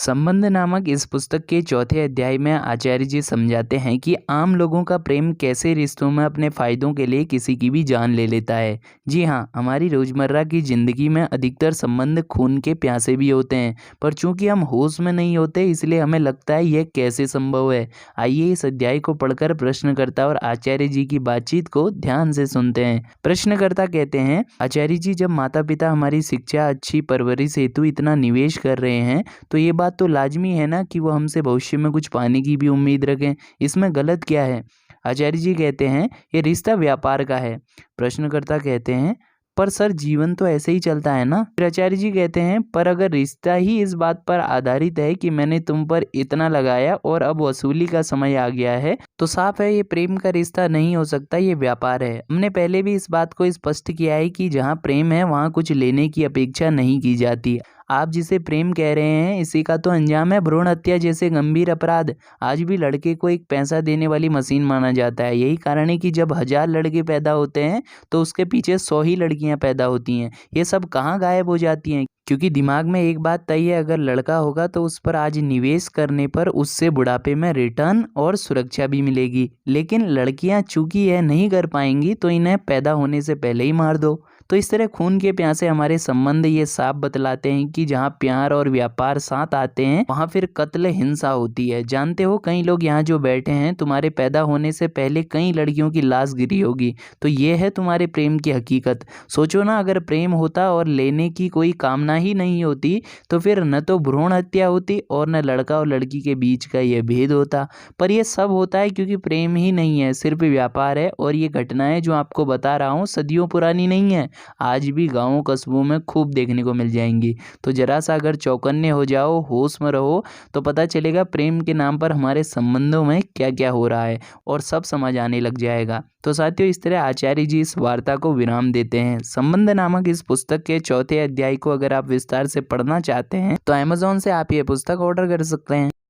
संबंध नामक इस पुस्तक के चौथे अध्याय में आचार्य जी समझाते हैं कि आम लोगों का प्रेम कैसे रिश्तों में अपने फायदों के लिए किसी की भी जान ले लेता है। जी हाँ, हमारी रोजमर्रा की जिंदगी में अधिकतर संबंध खून के प्यासे भी होते हैं, पर चूंकि हम होश में नहीं होते इसलिए हमें लगता है यह कैसे संभव है। आइए इस अध्याय को पढ़कर प्रश्नकर्ता और आचार्य जी की बातचीत को ध्यान से सुनते हैं। प्रश्नकर्ता कहते हैं, आचार्य जी, जब माता पिता हमारी शिक्षा, अच्छी परवरिश हेतु इतना निवेश कर रहे हैं तो ये बात तो लाजमी है ना कि वो हमसे भविष्य में कुछ पाने की भी उम्मीद रखें। इसमें गलत क्या है? आचार्य जी कहते हैं, ये रिश्ता व्यापार का है। प्रश्नकर्ता कहते हैं, पर सर जीवन तो ऐसे ही चलता है ना। फिर आचार्य जी कहते हैं, पर अगर रिश्ता ही इस बात पर आधारित है कि मैंने तुम पर इतना लगाया और अब वसूली का समय आ गया है, तो साफ है ये प्रेम का रिश्ता नहीं हो सकता, ये व्यापार है। हमने पहले भी इस बात को स्पष्ट किया है कि जहाँ प्रेम है वहाँ कुछ लेने की अपेक्षा नहीं की जाती। आप जिसे प्रेम कह रहे हैं इसी का तो अंजाम है भ्रूण हत्या जैसे गंभीर अपराध। आज भी लड़के को एक पैसा देने वाली मशीन माना जाता है। यही कारण है कि जब 1000 लड़के पैदा होते हैं तो उसके पीछे 100 ही लड़कियां पैदा होती हैं। ये सब कहाँ गायब हो जाती हैं? क्योंकि दिमाग में एक बात तय है, अगर लड़का होगा तो उस पर आज निवेश करने पर उससे बुढ़ापे में रिटर्न और सुरक्षा भी मिलेगी। लेकिन लड़कियां चूंकि यह नहीं कर पाएंगी तो इन्हें पैदा होने से पहले ही मार दो। तो इस तरह खून के प्यासे हमारे संबंध ये साफ बतलाते हैं कि जहाँ प्यार और व्यापार साथ आते हैं वहाँ फिर कत्ल, हिंसा होती है। जानते हो, कई लोग यहाँ जो बैठे हैं तुम्हारे पैदा होने से पहले कई लड़कियों की लाश गिरी होगी। तो ये है तुम्हारे प्रेम की हकीकत। सोचो ना, अगर प्रेम होता और लेने की कोई कामना ही नहीं होती तो फिर न तो भ्रूण हत्या होती और न लड़का और लड़की के बीच का यह भेद होता। पर यह सब होता है क्योंकि प्रेम ही नहीं है, सिर्फ व्यापार है। और ये घटनाएं जो आपको बता रहा हूँ सदियों पुरानी नहीं है, आज भी गांवों कस्बों में खूब देखने को मिल जाएंगी। तो जरा सा अगर चौकन्ने हो जाओ, होश में रहो, तो पता चलेगा प्रेम के नाम पर हमारे संबंधों में क्या क्या हो रहा है और सब समझ आने लग जाएगा। तो साथियों, इस तरह आचार्य जी इस वार्ता को विराम देते हैं। संबंध नामक इस पुस्तक के चौथे अध्याय को अगर आप विस्तार से पढ़ना चाहते हैं तो अमेज़न से आप ये पुस्तक ऑर्डर कर सकते हैं।